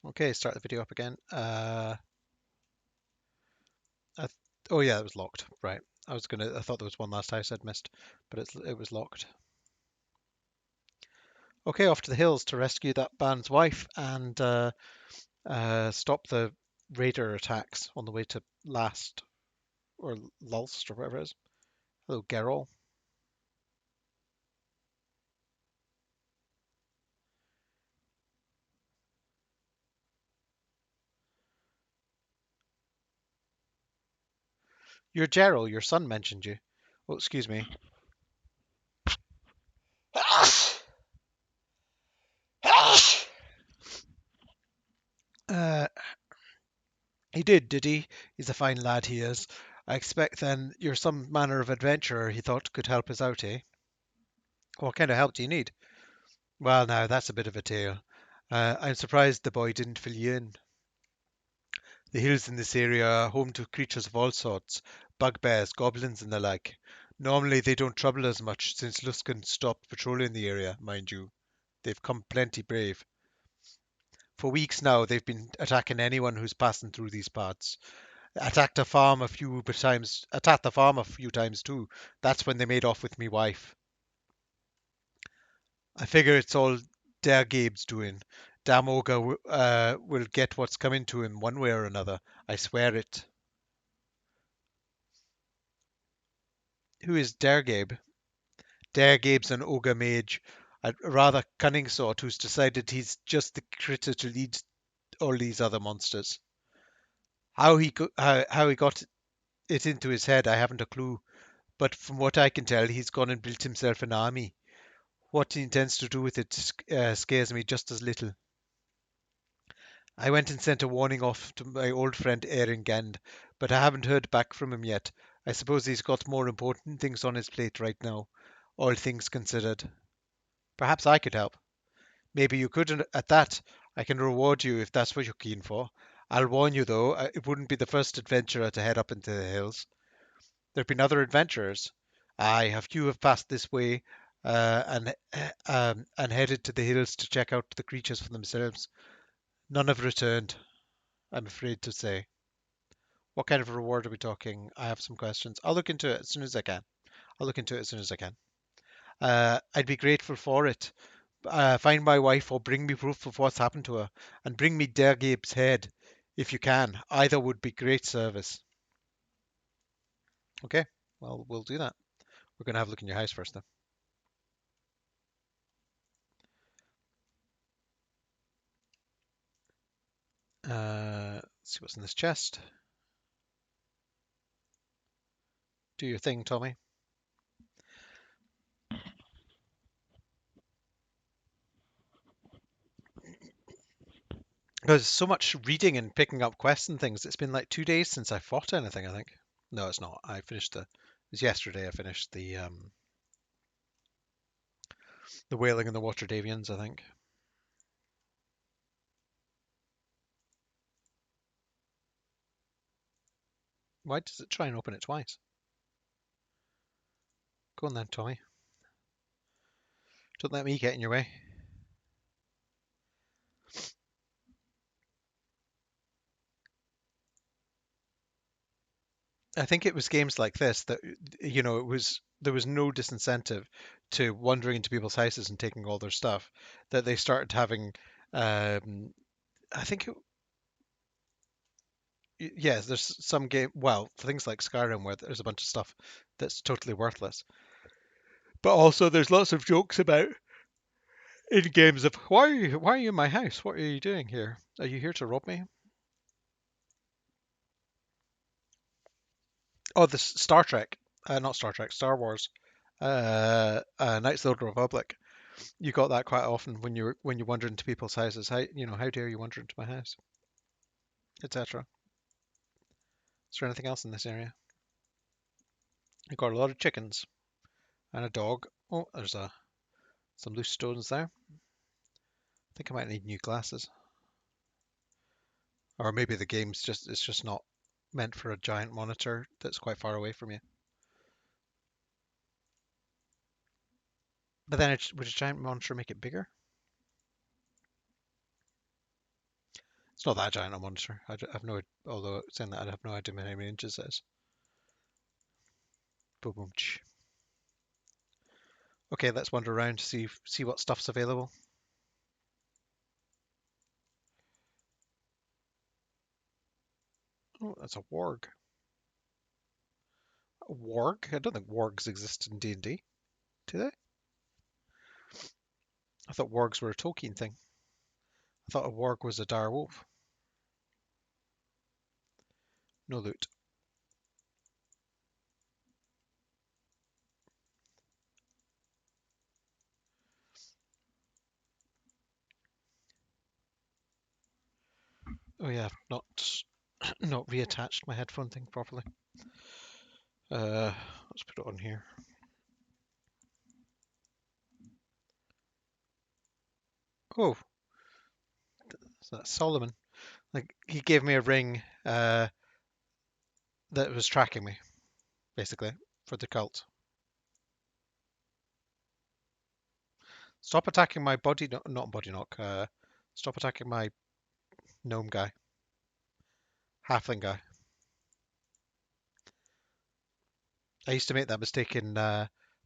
Okay, start the video up again. Oh yeah, it was locked. Right. I thought there was one last house I'd missed, but it was locked. Okay, off to the hills to rescue that band's wife and stop the raider attacks on the way to Last or Lulst or whatever it is. Hello, Geralt. You're Geralt. Your son mentioned you. Oh, excuse me. Uh, he did he? He's a fine lad, he is. I expect then you're some manner of adventurer he thought could help us out, eh? What kind of help do you need? Well, now that's a bit of a tale. I'm surprised the boy didn't fill you in. The hills in this area are home to creatures of all sorts, bugbears, goblins, and the like. Normally they don't trouble us much since Luskan stopped patrolling the area, mind you. They've come plenty brave. For weeks now, they've been attacking anyone who's passing through these parts. Attacked the farm a few times too. That's when they made off with me wife. I figure it's all Der Gabe's doing. Damn Ogre will get what's coming to him one way or another. I swear it. Who is Der Gabe? Der Gabe's an ogre mage, a rather cunning sort who's decided he's just the critter to lead all these other monsters. How he got it into his head, I haven't a clue. But from what I can tell, he's gone and built himself an army. What he intends to do with it scares me just as little. I went and sent a warning off to my old friend Erengand, but I haven't heard back from him yet. I suppose he's got more important things on his plate right now, all things considered. Perhaps I could help. Maybe you could at that. I can reward you if that's what you're keen for. I'll warn you though, it wouldn't be the first adventurer to head up into the hills. There've been other adventurers. Aye, a few have passed this way and headed to the hills to check out the creatures for themselves. None have returned, I'm afraid to say. What kind of reward are we talking? I have some questions. I'll look into it as soon as I can. I'll look into it as soon as I can. I'd be grateful for it. Find my wife or bring me proof of what's happened to her, and bring me Dergabe's head if you can. Either would be great service. Okay, well, we'll do that. We're going to have a look in your house first, then. Let's see what's in this chest. Do your thing, Tommy. There's so much reading and picking up quests and things. It's been like 2 days since I fought anything, I think. No, it's not. It was yesterday I finished the Wailing and the Water Davians, I think. Why does it try and open it twice? Go on then, Tommy. Don't let me get in your way. I think it was games like this that there was no disincentive to wandering into people's houses and taking all their stuff that they started having. I think yes, there's some game. Well, for things like Skyrim where there's a bunch of stuff that's totally worthless, but also there's lots of jokes about in games of why are you in my house? What are you doing here? Are you here to rob me? Oh, this Star Trek, not Star Trek, Star Wars, Knights of the Old Republic. You got that quite often when you wander into people's houses. How dare you wander into my house, etc. Is there anything else in this area? You got a lot of chickens and a dog. Oh, there's some loose stones there. I think I might need new glasses, or maybe the game's just it's just not meant for a giant monitor that's quite far away from you. But then would a giant monitor make it bigger? It's not that giant a monitor. I've no, although saying that, I have no idea how many inches it is. Boom, boom, tsh. Okay, let's wander around to see what stuff's available. Oh, that's a warg. A warg? I don't think wargs exist in D&D, do they? I thought wargs were a Tolkien thing. I thought a warg was a dire wolf. No loot. Oh yeah, I've not reattached my headphone thing properly. Let's put it on here. Oh, so that's Solomon. Like he gave me a ring that was tracking me, basically, for the cult. Stop attacking my body, not body knock. Stop attacking my gnome guy, halfling guy. I used to make that mistake in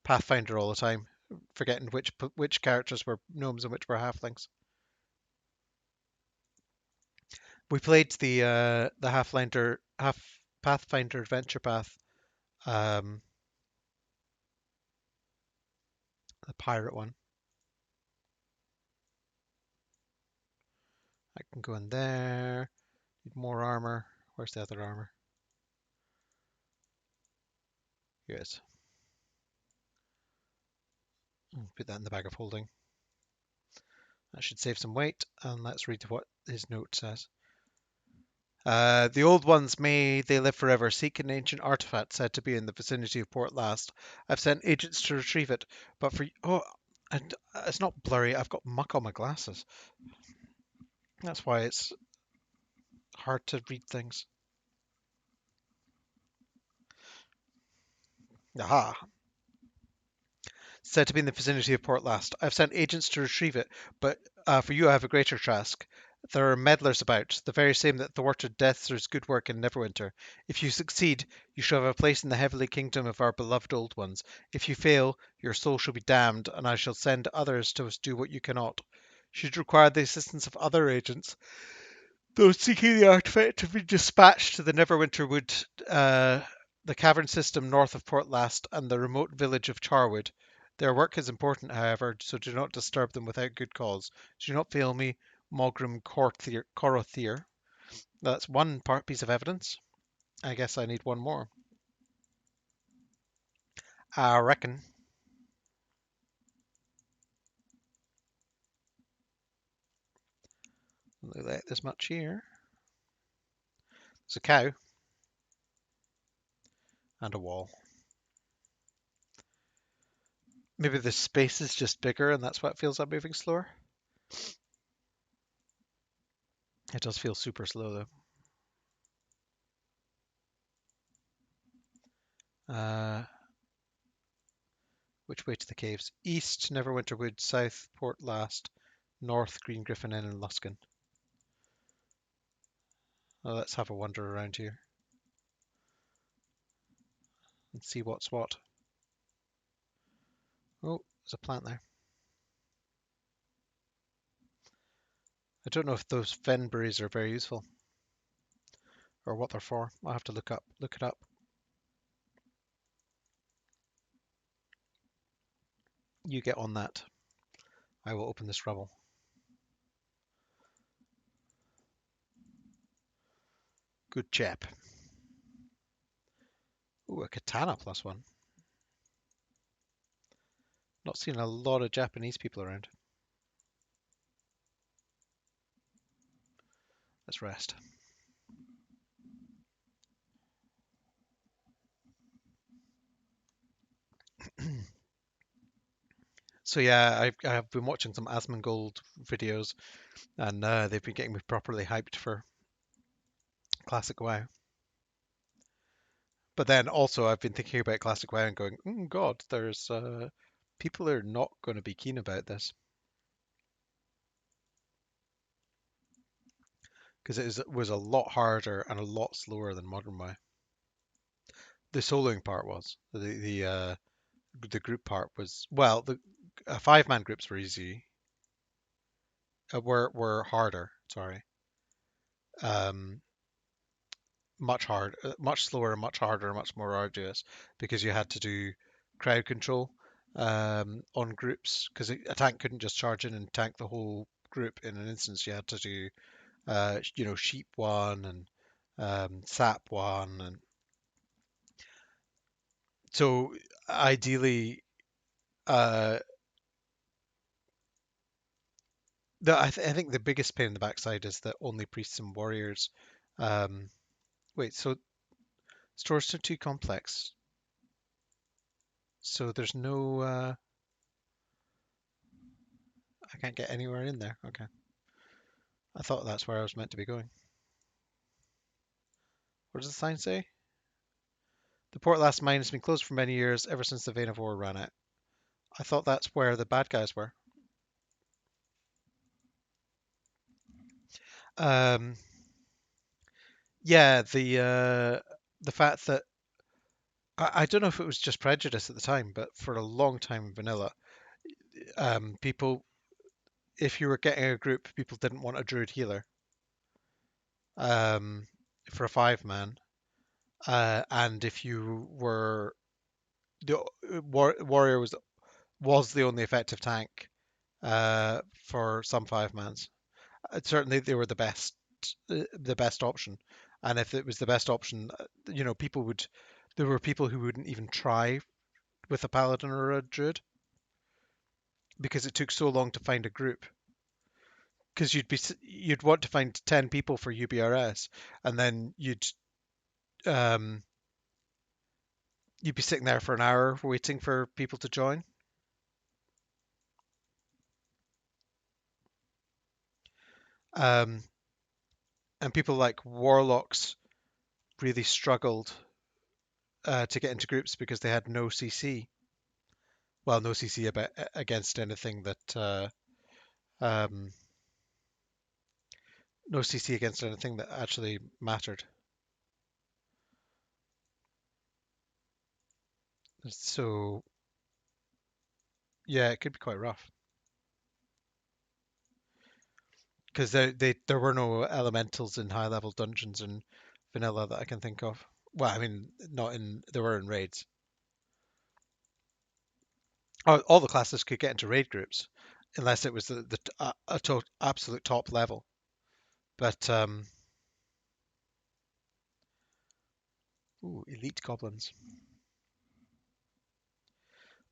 Pathfinder all the time, forgetting which characters were gnomes and which were halflings. We played the half Pathfinder Adventure Path, um, the pirate one. I can go in there. Need more armor. Where's the other armor? Here it is. Put that in the bag of holding. That should save some weight. And let's read what his note says. The old ones, may they live forever, seek an ancient artifact said to be in the vicinity of Port Last. I've sent agents to retrieve it, but and it's not blurry. I've got muck on my glasses. That's why it's hard to read things. Aha. Said to be in the vicinity of Port Last. I've sent agents to retrieve it, but for you I have a greater task. There are meddlers about, the very same that thwarted Death's good work in Neverwinter. If you succeed, you shall have a place in the heavenly kingdom of our beloved old ones. If you fail, your soul shall be damned, and I shall send others to do what you cannot. Should you require the assistance of other agents, those seeking the artifact to be dispatched to the Neverwinter Wood, the cavern system north of Port Last, and the remote village of Charwood. Their work is important, however, so do not disturb them without good cause. Do not fail me, Mogrim Corothir. That's one piece of evidence. I guess I need one more. I reckon. Look like this much here. There's a cow and a wall. Maybe the space is just bigger and that's why it feels like moving slower. It does feel super slow though. Which way to the caves? East, Neverwinter Wood, south, Port Last, north, Green Griffin Inn and Luskin. Well, let's have a wander around here and see what's what. Oh, there's a plant there. I don't know if those fenberries are very useful or what they're for. I'll have to look it up. You get on that. I will open this rubble. Good chap. Ooh, a katana +1. Not seeing a lot of Japanese people around. Let's rest. So yeah, I have been watching some Asmongold videos, and they've been getting me properly hyped for Classic WoW. But then also I've been thinking about Classic WoW and going, oh God, there's people are not going to be keen about this. because was a lot harder and a lot slower than Modern WoW. The soloing part was the group part was well the 5-man groups were easy, were harder. Sorry, um, much hard, much slower, much harder, much more arduous because you had to do crowd control on groups because a tank couldn't just charge in and tank the whole group in an instance. You had to do sheep one and sap one, and so ideally, uh, I think the biggest pain in the backside is that only priests and warriors. Um, wait, so stores are too complex, so there's no. I can't get anywhere in there. Okay, I thought that's where I was meant to be going. What does the sign say? The port last mine has been closed for many years, ever since the Vein of War ran out. I thought that's where the bad guys were. Um, yeah, the fact that I don't know if it was just prejudice at the time, but for a long time in vanilla, people, if you were getting a group, people didn't want a druid healer um, for a 5-man, and if you were the warrior was the only effective tank for some 5-mans. Certainly, they were the best option, and if it was the best option, people would. There were people who wouldn't even try with a paladin or a druid because it took so long to find a group. Because you'd want to find 10 people for UBRS, and then um, you'd be sitting there for an hour waiting for people to join. Um, and people like warlocks really struggled to get into groups because they had no CC. Well, no CC against anything um, no CC against anything that actually mattered. So yeah, it could be quite rough because there were no elementals in high level dungeons and vanilla that I can think of. Well, I mean, not in there were in raids. All the classes could get into raid groups, unless it was absolute top level. But elite goblins.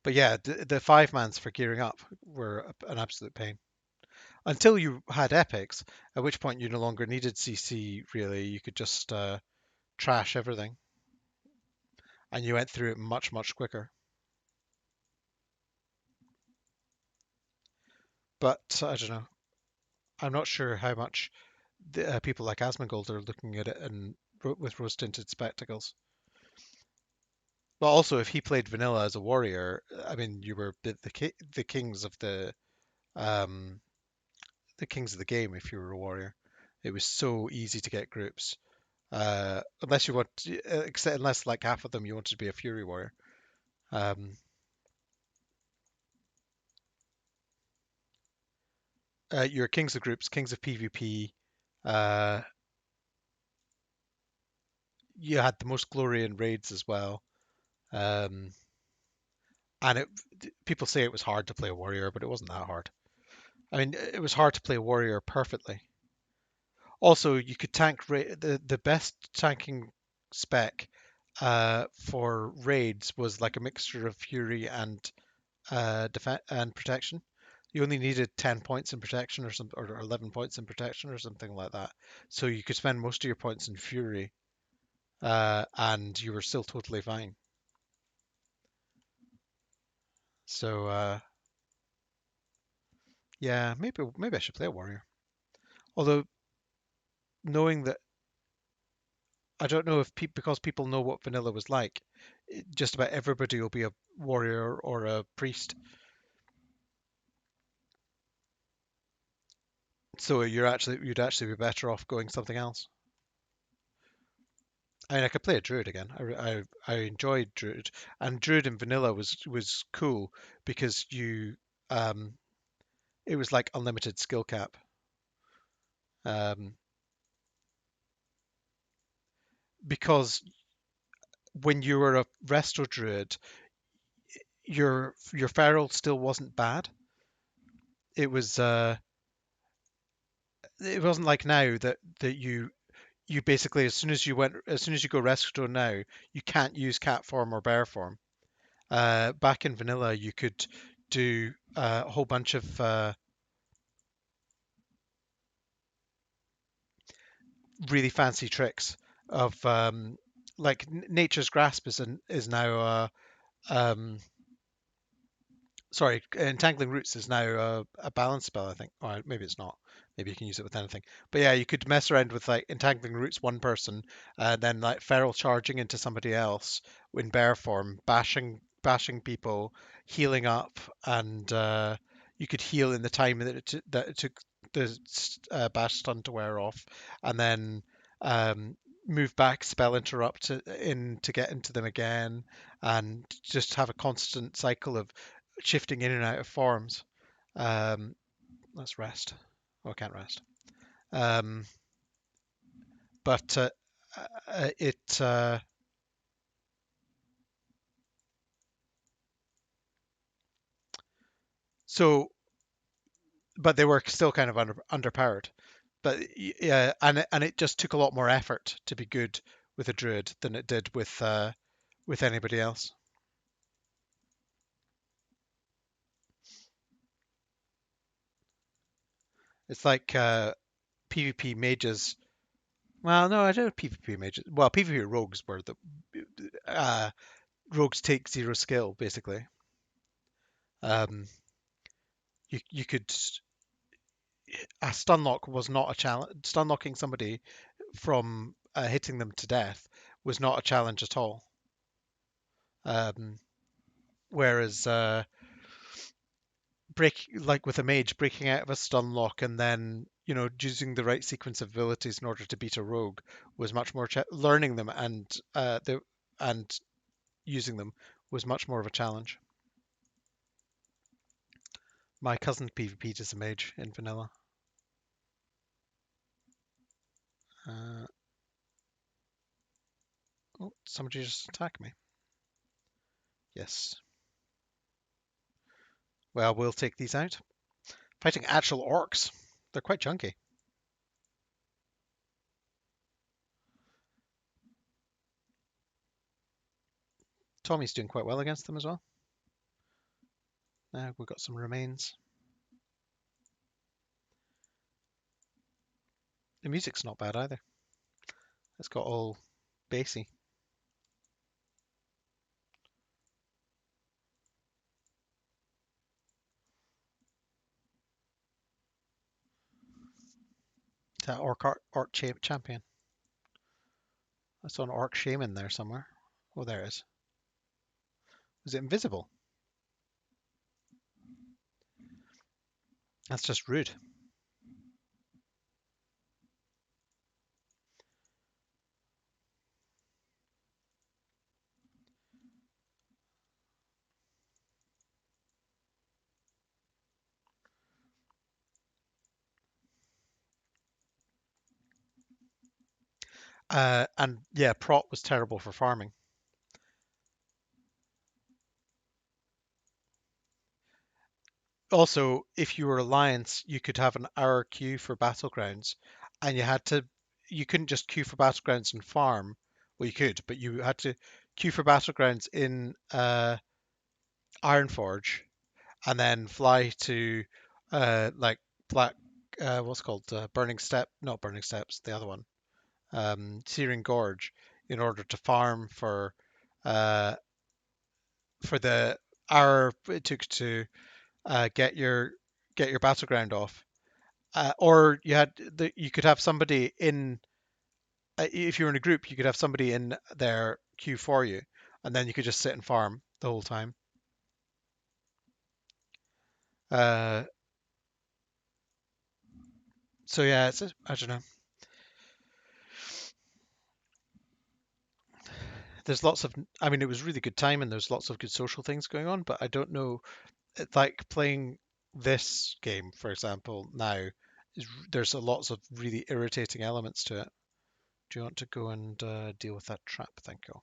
But yeah, the 5-mans for gearing up were an absolute pain until you had epics, at which point you no longer needed CC. Really, you could just trash everything, and you went through it much quicker. But I don't know. I'm not sure how much people like Asmongold are looking at it and with rose-tinted spectacles. But also, if he played vanilla as a warrior, I mean, you were the kings of um, the kings of the game. If you were a warrior, it was so easy to get groups. Unless you want, except unless like half of them you wanted to be a fury warrior. Um, you're kings of groups, kings of PvP. Uh, you had the most glory in raids as well. Um, and people say it was hard to play a warrior, but it wasn't that hard. I mean, it was hard to play a warrior perfectly. Also, you could the best tanking spec for raids was like a mixture of fury and defense and protection. You only needed 10 points in protection or 11 points in protection or something like that. So you could spend most of your points in fury, and you were still totally fine. So yeah, maybe I should play a warrior. Although knowing that I don't know if because people know what vanilla was like, just about everybody will be a warrior or a priest. So you'd actually be better off going something else. I mean, I could play a druid again. I enjoyed druid, and druid in vanilla was cool because um it was like unlimited skill cap. Um, because when you were a resto druid, your feral still wasn't bad. It was it wasn't like now that you basically as soon as you go resto now, you can't use cat form or bear form. Back in vanilla, you could do a whole bunch of really fancy tricks of like nature's grasp is now um, sorry, entangling roots is now a balance spell, I think. Or maybe it's not. Maybe you can use it with anything. But yeah, you could mess around with like entangling roots one person, then like feral charging into somebody else in bear form, bashing people, healing up, and you could heal in the time that it took the bash stun to wear off, and then um, move back, spell interrupt in to get into them again, and just have a constant cycle of shifting in and out of forms. Um, let's rest. Oh, I can't rest. Um, but it so, but they were still kind of underpowered. But yeah, and it just took a lot more effort to be good with a druid than it did with anybody else. It's like PvP mages. Well, no, I don't know PvP mages. Well, PvP rogues were the uh, rogues take zero skill basically. Um, you could a stun lock was not a challenge. Stun locking somebody from hitting them to death was not a challenge at all. Um, whereas break like with a mage breaking out of a stun lock and then using the right sequence of abilities in order to beat a rogue was much more learning them and using them was much more of a challenge. My cousin PvP'd as a mage in vanilla. Uh, oh, somebody just attacked me. Yes. Well, we'll take these out. Fighting actual orcs. They're quite chunky. Tommy's doing quite well against them as well. We've got some remains. The music's not bad either. It's got all bassy. That orc champion. I saw an orc shaman there somewhere. Oh, there it is. Was it invisible? That's just rude. And yeah, prot was terrible for farming. Also, if you were Alliance, you could have an hour queue for Battlegrounds, and you couldn't just queue for Battlegrounds and farm. Well, you could, but you had to queue for Battlegrounds in Ironforge, and then fly to like Black, what's it called Burning Step, not Burning Steps, the other one, Searing Gorge, in order to farm uh, for the hour it took to get your battleground off. Or you could have somebody in if you're in a group, you could have somebody in their queue for you, and then you could just sit and farm the whole time. Uh, So yeah, I don't know. There's lots of, I mean, it was really good time and there's lots of good social things going on, but I don't know. It's like playing this game, for example, now, there's a lots of really irritating elements to it. Do you want to go and deal with that trap? Thank you.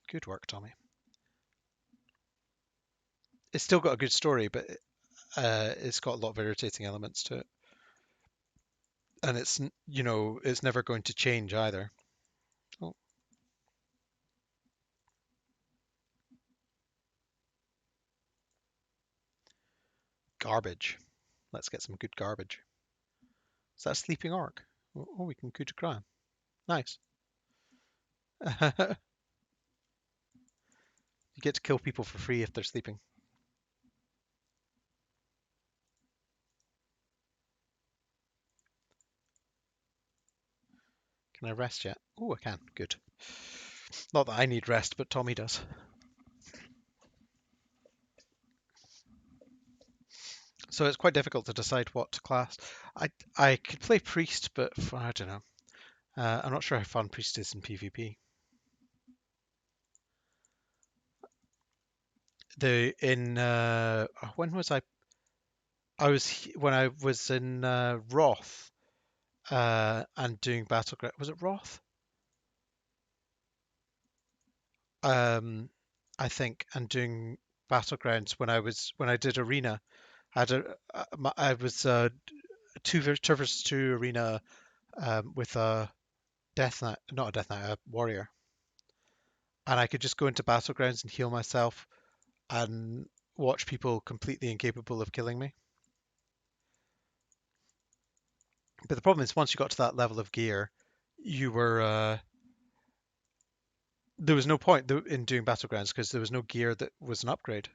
Good work, Tommy. It's still got a good story, but it's got a lot of irritating elements to it, and it's never going to change either. Oh, garbage. Let's get some good garbage. Is that a sleeping orc? Oh, we can coup de grace. Nice. You get to kill people for free if they're sleeping. Can I rest yet? Oh, I can. Good. Not that I need rest, but Tommy does. So it's quite difficult to decide what class. I could play priest, but I don't know. I'm not sure how fun priest is in PvP. The in when was I? When I was in Roth and doing battleground. Was it Roth? Um, I think, and doing battlegrounds when I did arena. I was two versus two arena with a death knight, not a death knight, a warrior, and I could just go into battlegrounds and heal myself and watch people completely incapable of killing me. But the problem is, once you got to that level of gear, you were there was no point in doing battlegrounds because there was no gear that was an upgrade.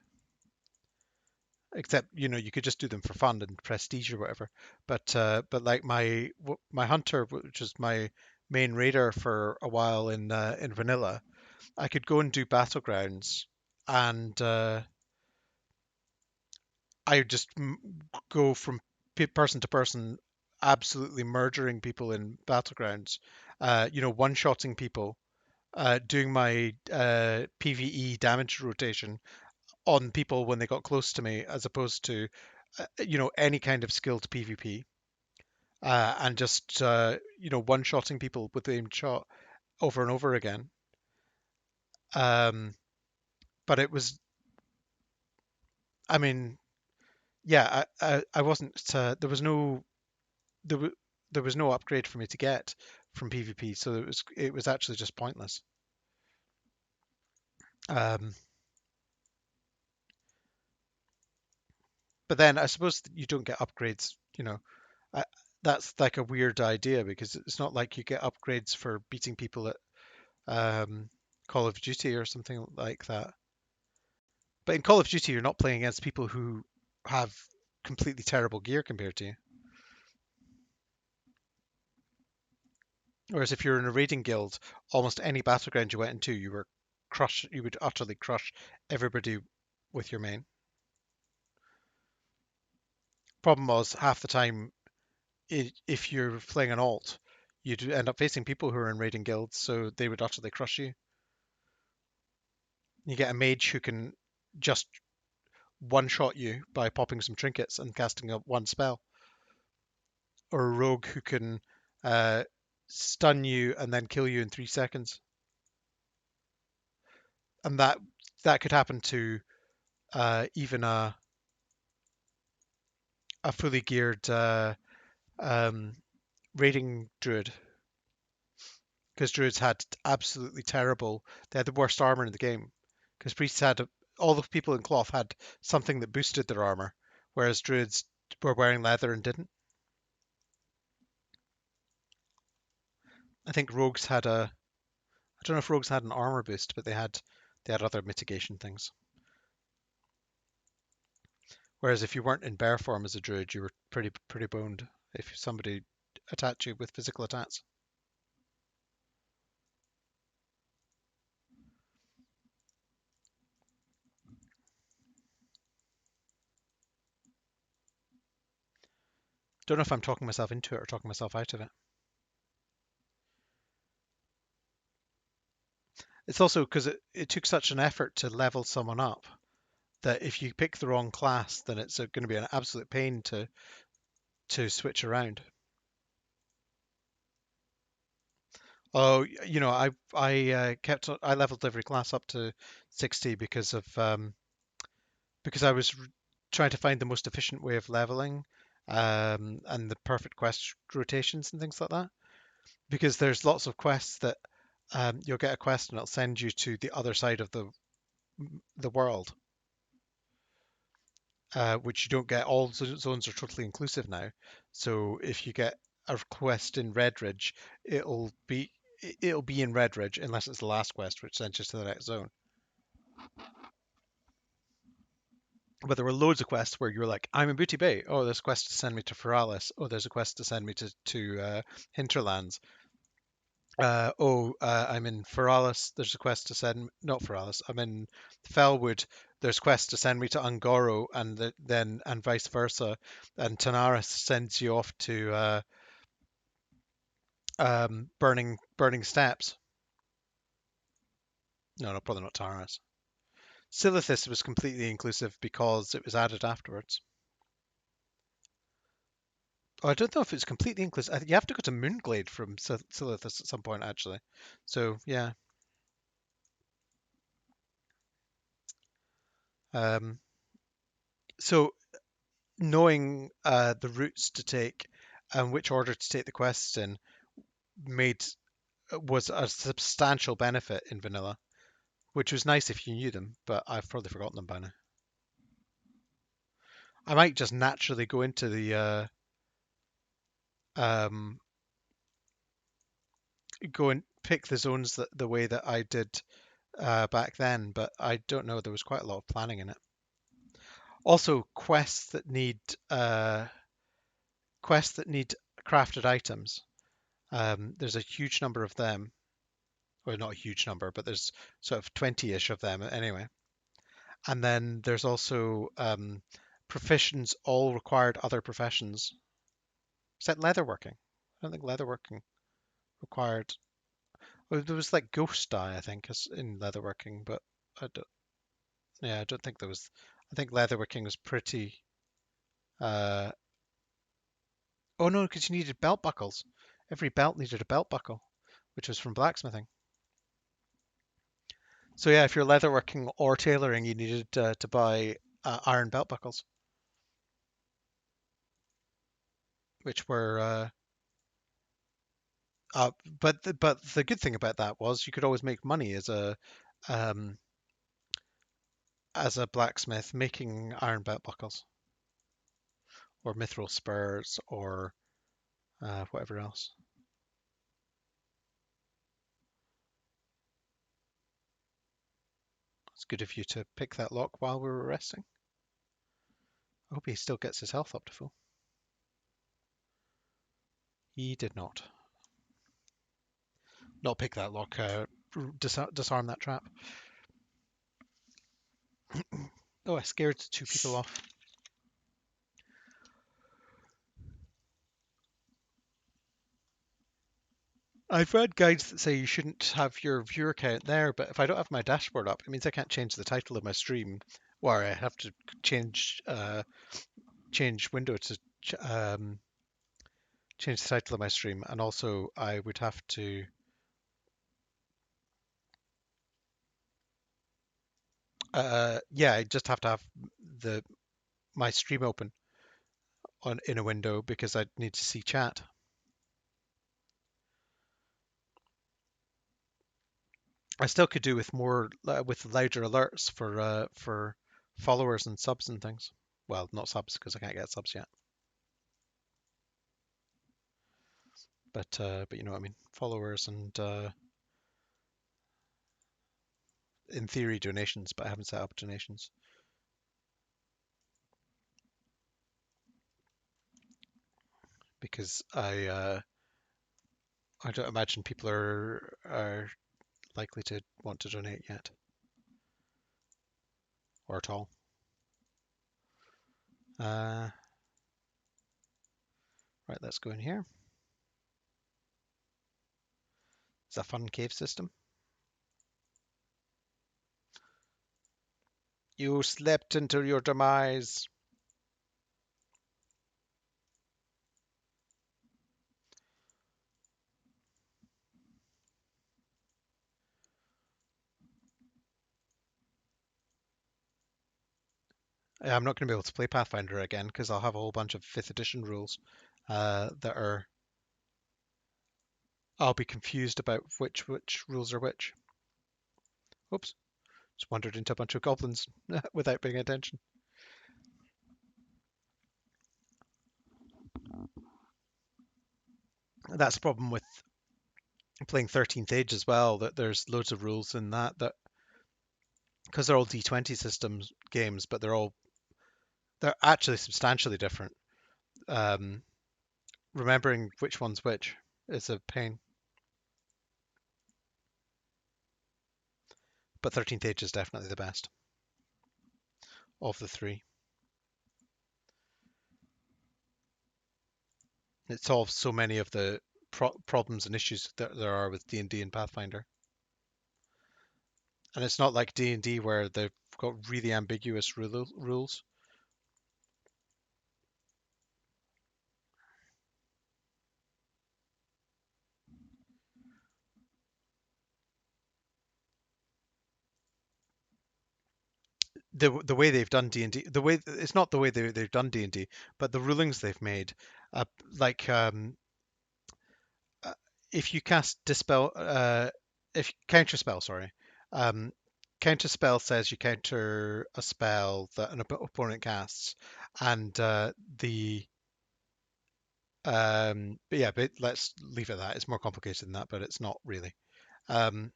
Except you could just do them for fun and prestige or whatever. But like my hunter, which was my main raider for a while in vanilla, I could go and do battlegrounds, and I would just go from person to person, absolutely murdering people in battlegrounds. One-shotting people, doing my PVE damage rotation on people when they got close to me, as opposed to any kind of skilled PvP, and just one-shotting people with the aimed shot over and over again. Um, but it was, I mean, yeah, I wasn't. There, w- there was no upgrade for me to get from PvP, so it was actually just pointless. Um, but then I suppose you don't get upgrades. I, that's like a weird idea because it's not like you get upgrades for beating people at Call of Duty or something like that. But in Call of Duty, you're not playing against people who have completely terrible gear compared to you. Whereas if you're in a raiding guild, almost any battleground you went into, you would utterly crush everybody with your main. Problem was, half the time, if you're playing an alt, you'd end up facing people who are in raiding guilds, so they would utterly crush you. You get a mage who can just one-shot you by popping some trinkets and casting up one spell, or a rogue who can uh, stun you and then kill you in 3 seconds. And that could happen to even a fully geared um, raiding druid, because druids had absolutely terrible. They had the worst armor in the game, because priests all the people in cloth had something that boosted their armor, whereas druids were wearing leather and didn't. I think rogues had a. I don't know if rogues had an armor boost, but they had other mitigation things. Whereas if you weren't in bear form as a druid, you were pretty boned if somebody attacked you with physical attacks. Don't know if I'm talking myself into it or talking myself out of it. It's also because it took such an effort to level someone up that if you pick the wrong class, then it's going to be an absolute pain to switch around. Oh, I leveled every class up to 60 because I was trying to find the most efficient way of leveling, and the perfect quest rotations and things like that. Because there's lots of quests that you'll get a quest and it'll send you to the other side of the world, which you don't get. All zones are totally inclusive now. So if you get a quest in Redridge, it'll be it'll be in Redridge unless it's the last quest, which sends you to the next zone. But there were loads of quests where you were like, I'm in Booty Bay. Oh, there's a quest to send me to Feralis. Oh, there's a quest to send me to Hinterlands. I'm in Feralis. There's a quest to send. Not Feralis. I'm in Felwood. There's quest to send me to Ungoro, and then and vice versa. And Tanaris sends you off to Burning Steps. No, probably not Tanaris. Silithus was completely inclusive because it was added afterwards. Oh, I don't know if it's completely inclusive. You have to go to Moonglade from Silithus at some point, actually. So yeah. Um, so knowing the routes to take and which order to take the quests in made was a substantial benefit in vanilla, which was nice if you knew them, but I've probably forgotten them by now. I might just naturally go into the um, go and pick the zones the way that I did back then, but I don't know. There was quite a lot of planning in it. Also, uh, quests that need crafted items. There's a huge number of them. Well, not a huge number, but there's sort of 20-ish of them anyway. And then there's also professions all required other professions. Except leatherworking. I don't think leatherworking required. Well, there was like ghost dye, I think, in leatherworking, but I don't. Yeah, I don't think there was. I think leatherworking was pretty. Uh, oh no, because you needed belt buckles. Every belt needed a belt buckle, which was from blacksmithing. So yeah, if you're leatherworking or tailoring, you needed to buy iron belt buckles, which were. But the good thing about that was you could always make money um, as a blacksmith making iron belt buckles or mithril spurs or whatever else. It's good of you to pick that lock while we were resting. I hope he still gets his health up to full. He did not. Not pick that lock. Disarm that trap. Oh, I scared two people off. I've read guides that say you shouldn't have your viewer count there, but if I don't have my dashboard up, it means I can't change the title of my stream, or I have to change window to change the title of my stream, and also I would have to yeah, I just have to have the my stream open on in a window because I need to see chat. I still could do with more with larger alerts for followers and subs and things. Well, not subs because I can't get subs yet. But you know what I mean. Followers and in theory donations, but I haven't set up donations because I don't imagine people are likely to want to donate yet or at all. Uh, Right, let's go in here. It's a fun cave system. You slept until your demise. I'm not going to be able to play Pathfinder again because I'll have a whole bunch of 5th edition rules that are. I'll be confused about which rules are which. Oops, just wandered into a bunch of goblins without paying attention. That's the problem with playing 13th Age as well, that there's loads of rules in that because they're all D20 systems games, but they're actually substantially different. Um, remembering which one's which is a pain. But 13th Age is definitely the best of the three. It solves so many of the problems and issues that there are with D&D and Pathfinder. And it's not like D&D where they've got really ambiguous rules. The way they've done D&D, the way it's not the way they've done D&D, but the rulings they've made, uh, like uh, if you cast dispel, if counter spell, sorry, um, counter spell says you counter a spell that an opponent casts, and but yeah, but let's leave it at that. It's more complicated than that, but it's not really. Um,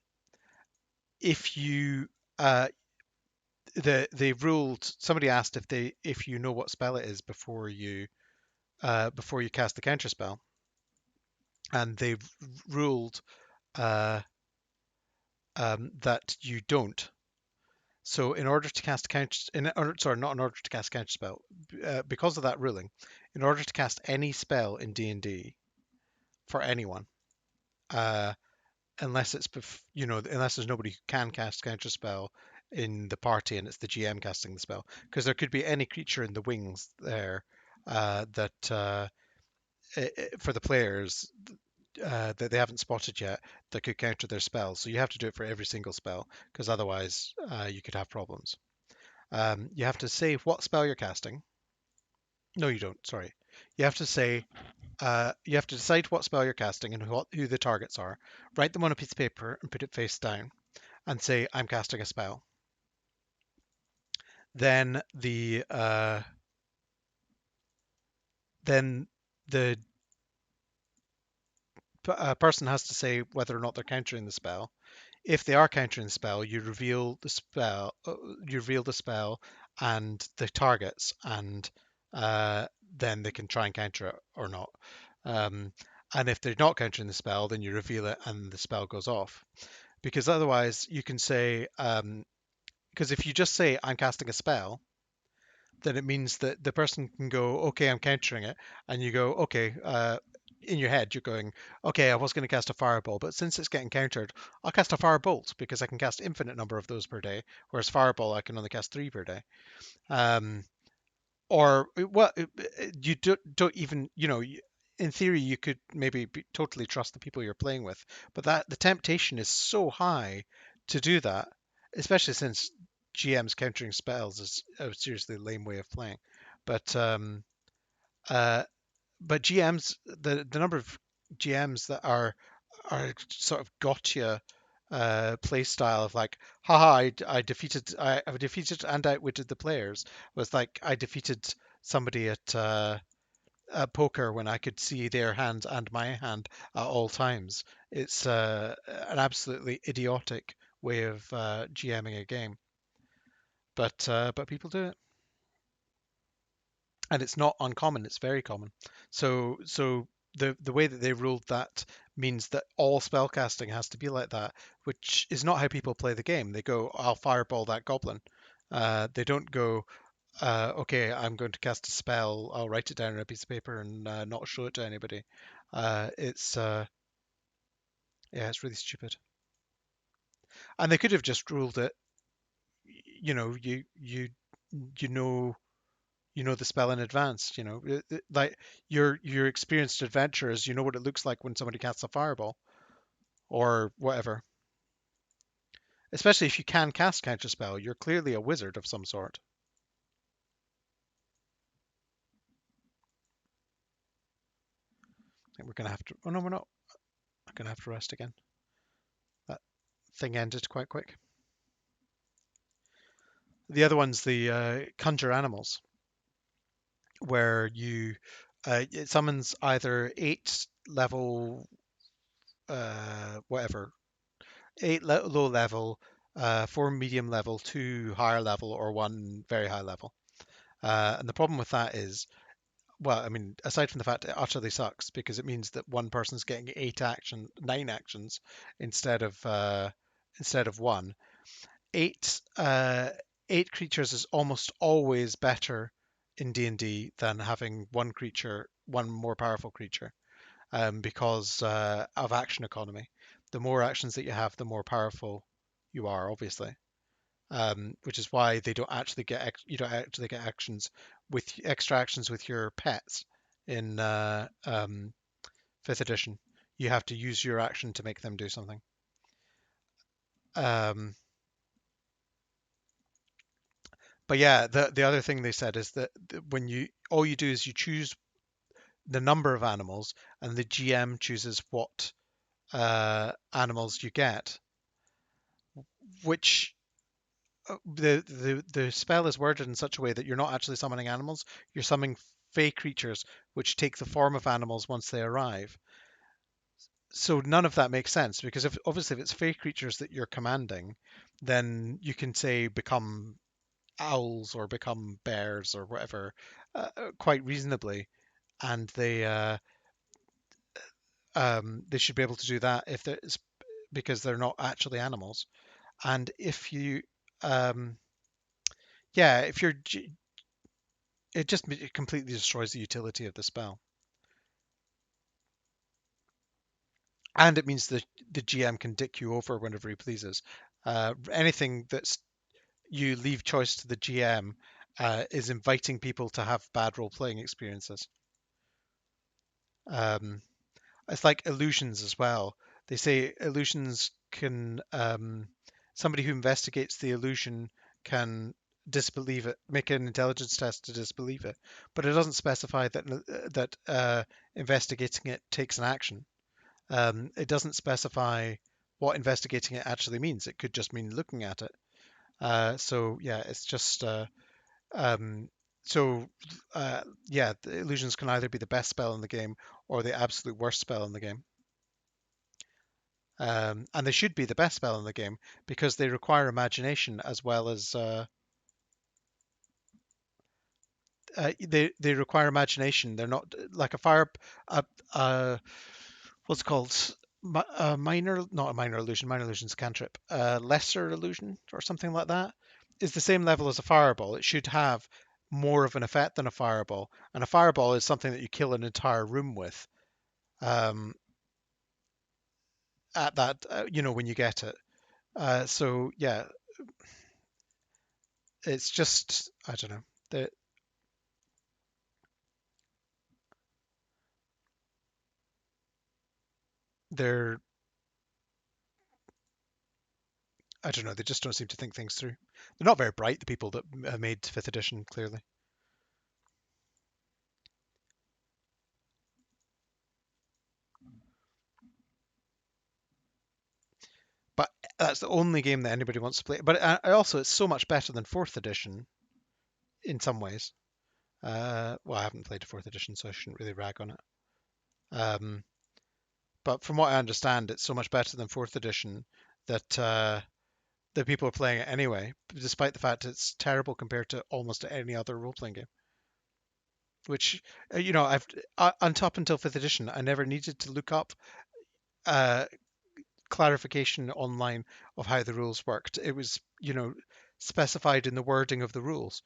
if you they ruled, somebody asked if you know what spell it is before you cast the counter spell, and they ruled uh, that you don't. So in order to cast counter, sorry, not in order to cast counter spell, because of that ruling, in order to cast any spell in D&D for anyone, uh, unless unless there's nobody who can cast counter spell in the party and it's the GM casting the spell, because there could be any creature in the wings there that for the players that they haven't spotted yet that could counter their spells. So you have to do it for every single spell, because otherwise you could have problems. You have to say what spell you're casting. No, you don't. Sorry. You have to say you have to decide what spell you're casting and who the targets are. Write them on a piece of paper and put it face down, and say I'm casting a spell. Then then the person has to say whether or not they're countering the spell. If they are countering the spell, you reveal the spell. You reveal the spell and the targets, and then they can try and counter it or not. Um, and if they're not countering the spell, then you reveal it and the spell goes off. Because otherwise, you can say, because if you just say I'm casting a spell, then it means that the person can go, okay, I'm countering it, and you go, okay, in your head, you're going, okay, I was going to cast a fireball, but since it's getting countered, I'll cast a firebolt because I can cast infinite number of those per day, whereas fireball I can only cast 3 per day. Um, or well, you don't even, in theory, you could maybe totally trust the people you're playing with, but that the temptation is so high to do that, especially since GM's countering spells is a seriously lame way of playing. But uh, but GMs, the number of GMs that are sort of gotcha play style of like, haha, I defeated and outwitted the players, was like I defeated somebody at poker when I could see their hand and my hand at all times. It's an absolutely idiotic way of GMing a game, but people do it, and it's not uncommon. It's very common. So the way that they ruled that means that all spellcasting has to be like that, which is not how people play the game. They go, I'll fireball that goblin. They don't go, okay, I'm going to cast a spell. I'll write it down on a piece of paper and not show it to anybody. It's yeah, it's really stupid. And they could have just ruled it. You know, you know you know the spell in advance. You know, like you're experienced adventurers. You know what it looks like when somebody casts a fireball or whatever. Especially if you can cast counterspell, you're clearly a wizard of some sort. I think we're gonna have to. Oh no, we're not. I'm gonna have to rest again. That thing ended quite quick. The other one's the conjure animals, where you it summons either 8 level whatever, low level, 4 medium level, 2 higher level, or 1 very high level. And the problem with that is, well, I mean, aside from the fact it utterly sucks because it means that one person's getting 9 actions instead of one. Eight eight creatures is almost always better in D&D than having one creature, one more powerful creature, because of action economy. The more actions that you have, the more powerful you are, obviously. Which is why they don't actually get you don't actually get actions with extra actions with your pets in fifth edition. You have to use your action to make them do something. Um, but yeah, the other thing they said is that when you all you do is you choose the number of animals, and the GM chooses what animals you get, which the spell is worded in such a way that you're not actually summoning animals, you're summoning fey creatures which take the form of animals once they arrive. So none of that makes sense because if obviously if it's fey creatures that you're commanding, then you can say become owls or become bears or whatever, quite reasonably, and they should be able to do that if there's because they're not actually animals. And if you um, yeah, if you're it just it completely destroys the utility of the spell. And it means that the GM can dick you over whenever he pleases. Anything that's you leave choice to the GM is inviting people to have bad role playing experiences. Um, it's like illusions as well. They say illusions can somebody who investigates the illusion can disbelieve it, make an intelligence test to disbelieve it, but it doesn't specify that investigating it takes an action. It doesn't specify what investigating it actually means. It could just mean looking at it. So yeah, it's just um, so yeah, the illusions can either be the best spell in the game or the absolute worst spell in the game. And they should be the best spell in the game because they require imagination as well as they require imagination. They're not like a fire, a, a what's it called a minor, not a minor illusion. Minor illusion's a cantrip. A lesser illusion or something like that is the same level as a fireball. It should have more of an effect than a fireball, and a fireball is something that you kill an entire room with. Um, at that, when you get it. So yeah, it's just I don't know. They're I don't know. They just don't seem to think things through. They're not very bright. The people that made fifth edition, clearly. But that's the only game that anybody wants to play. But also, it's so much better than fourth edition in some ways. Well, I haven't played fourth edition, so I shouldn't really rag on it. Um, but from what I understand, it's so much better than fourth edition that that people are playing it anyway, despite the fact it's terrible compared to almost any other role-playing game. Which I've on top until fifth edition, I never needed to look up uh, clarification online of how the rules worked. It was, specified in the wording of the rules.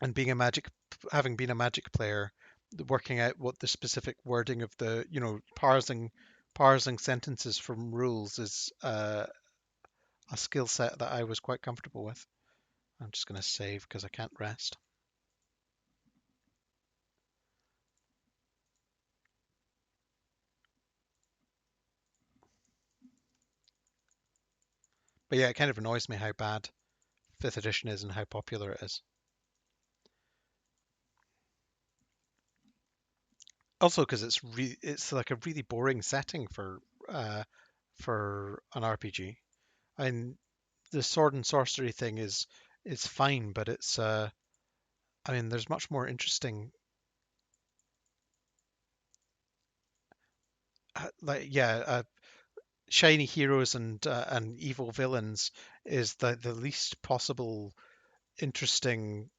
and having been a Magic player, working out what the specific wording of the, parsing sentences from rules is a skill set that I was quite comfortable with. I'm just going to save because I can't rest. But yeah, it kind of annoys me how bad fifth edition is and how popular it is. Also, because it's like a really boring setting for an RPG. And the sword and sorcery thing is fine, but I mean, there's much more interesting, shiny heroes and evil villains is the least possible interesting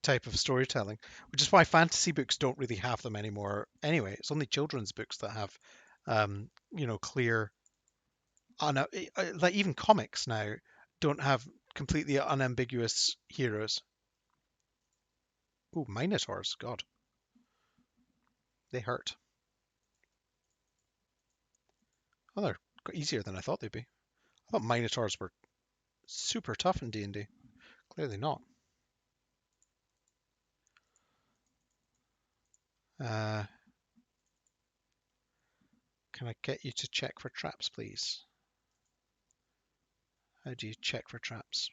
type of storytelling, which is why fantasy books don't really have them anymore. Anyway, it's only children's books that have, clear, like even comics now don't have completely unambiguous heroes. Oh, minotaurs, God, they hurt. Oh, they're easier than I thought they'd be. I thought minotaurs were super tough in D&D. Clearly not. Uh, can I get you to check for traps, please? How do you check for traps?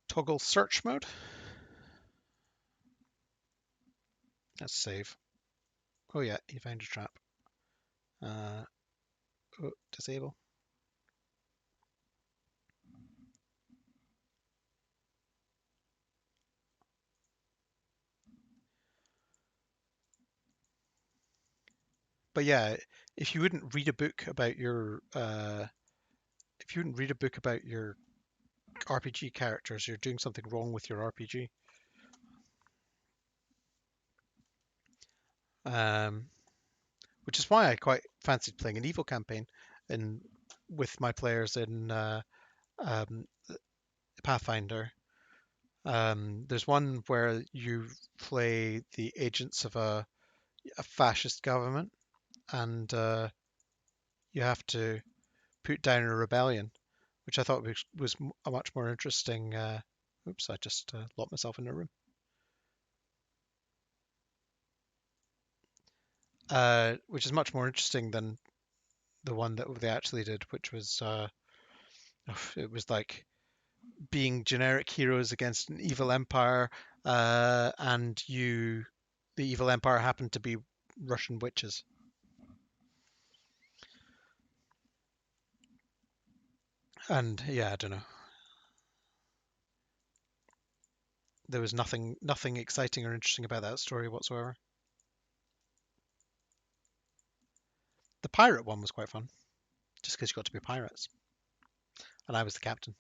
Toggle search mode. Let's save. Oh yeah, you found a trap. Uh, disable. But yeah, if you wouldn't read a book about your if you wouldn't read a book about your RPG characters, you're doing something wrong with your RPG. Um, which is why I quite fancied playing an evil campaign in with my players in um, Pathfinder. There's one where you play the agents of a fascist government, and you have to put down a rebellion, which I thought was a much more interesting. Oops, I just locked myself in a room. Which is much more interesting than the one that they actually did, which was it was like being generic heroes against an evil empire, and the evil empire happened to be Russian witches. And yeah, I don't know. There was nothing exciting or interesting about that story whatsoever. The pirate one was quite fun, just because you got to be pirates, and I was the captain,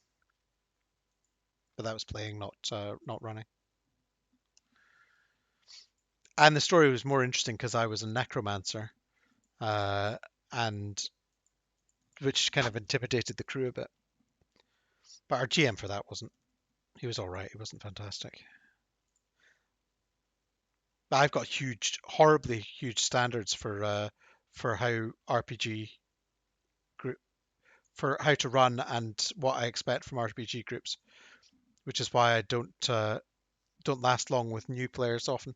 but that was playing, not running. And the story was more interesting because I was a necromancer, uh, and which kind of intimidated the crew a bit. But our GM for that wasn't. He was all right. He wasn't fantastic. But I've got horribly huge standards for how RPG group for how to run and what I expect from RPG groups, which is why I don't last long with new players often.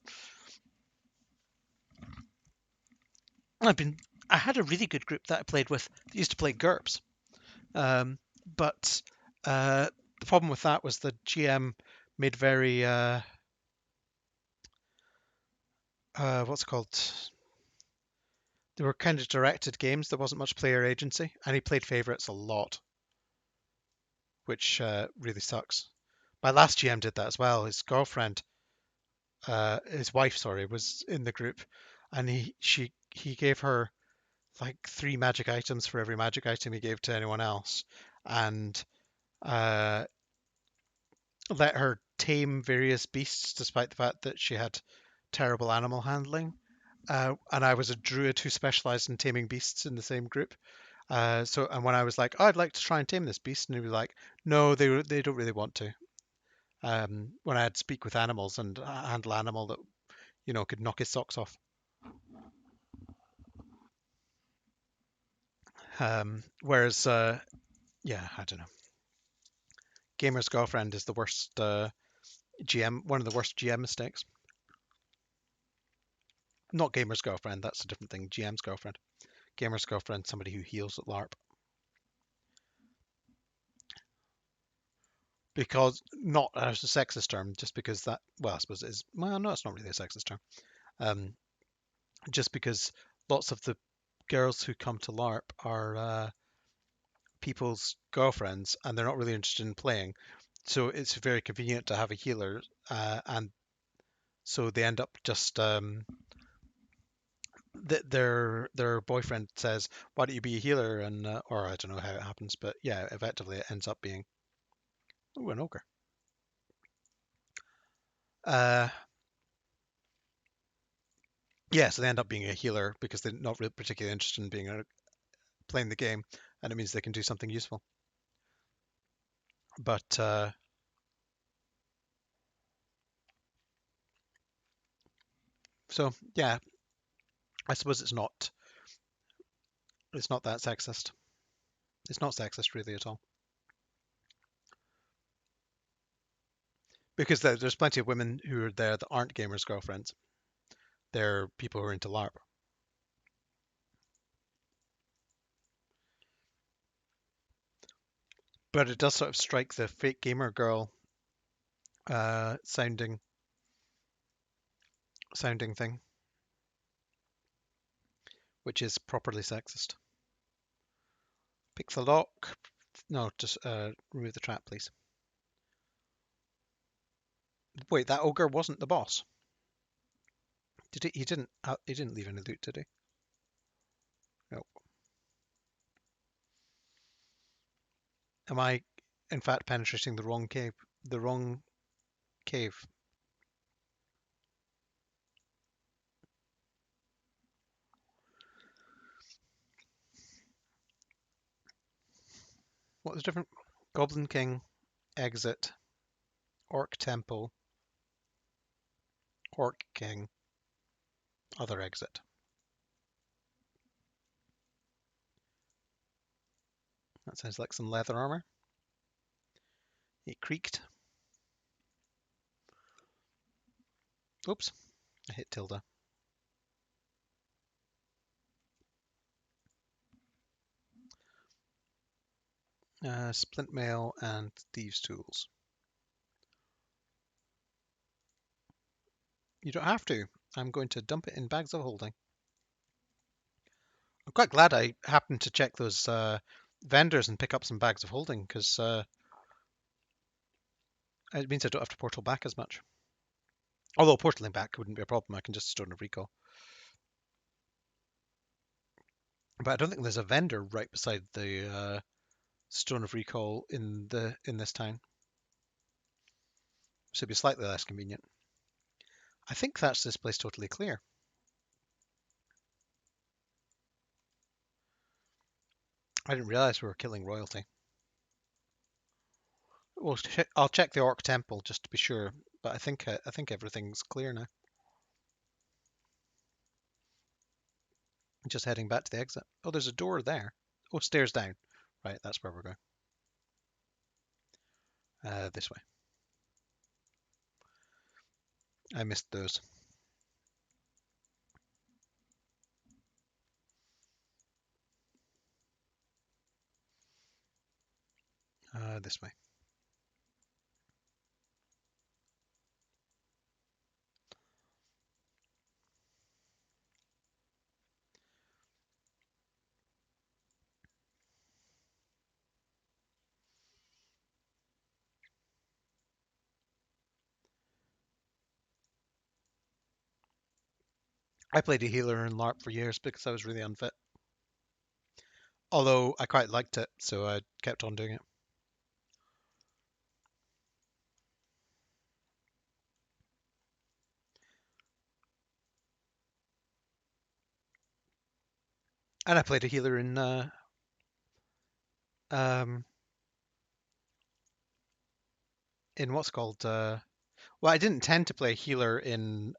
I've been I had a really good group that I played with that used to play GURPS, but the problem with that was the GM made very what's it called? They were kind of directed games. There wasn't much player agency, and he played favorites a lot, which really sucks. My last GM did that as well. His wife, sorry, was in the group, and he gave her like 3 magic items for every magic item he gave to anyone else, and uh, let her tame various beasts despite the fact that she had terrible animal handling. And I was a druid who specialized in taming beasts in the same group. And when I was like, oh, I'd like to try and tame this beast, and he was like, no, they don't really want to. when I had to speak with animals and handle animal that could knock his socks off. Whereas, yeah, I don't know. Gamer's girlfriend is the worst GM, one of the worst GM mistakes. Not gamer's girlfriend, that's a different thing. GM's girlfriend. Gamer's girlfriend, somebody who heals at LARP. Because not as a sexist term, just because that, well, I suppose it is. Well, no, it's not really a sexist term. Um, just because lots of the girls who come to LARP are people's girlfriends, and they're not really interested in playing. So it's very convenient to have a healer, and so they end up just their boyfriend says, "Why don't you be a healer?" And or I don't know how it happens, but yeah, effectively it ends up being an ogre. Uh, yeah, so they end up being a healer because they're not really particularly interested in playing the game, and it means they can do something useful. But so yeah, I suppose it's not that sexist. It's not sexist really at all. Because there's plenty of women who are there that aren't gamers' girlfriends. They're people who are into LARP. But it does sort of strike the fake gamer girl sounding thing, which is properly sexist. Pick the lock. No, just remove the trap, please. Wait, that ogre wasn't the boss. Did he? He didn't. He didn't leave any loot, did he? No. Am I, in fact, penetrating the wrong cave? The wrong cave. What was different? Goblin King, exit, Orc Temple, Orc King, other exit. That sounds like some leather armor. It creaked. Oops, I hit tilde. Splint mail and thieves' tools. You don't have to. I'm going to dump it in bags of holding. I'm quite glad I happened to check those vendors and pick up some bags of holding because it means I don't have to portal back as much. Although portaling back wouldn't be a problem. I can just Stone of Recall. But I don't think there's a vendor right beside the Stone of Recall in this town. So it'd be slightly less convenient. I think that's this place totally clear. I didn't realize we were killing royalty. Well, I'll check the Orc Temple just to be sure, but I think everything's clear now. Just heading back to the exit. Oh, there's a door there. Oh, stairs down. Right, that's where we're going. This way. I missed those. This way. I played a healer in LARP for years because I was really unfit. Although I quite liked it, so I kept on doing it. And I played a healer in um, in what's called. Well, I didn't tend to play healer in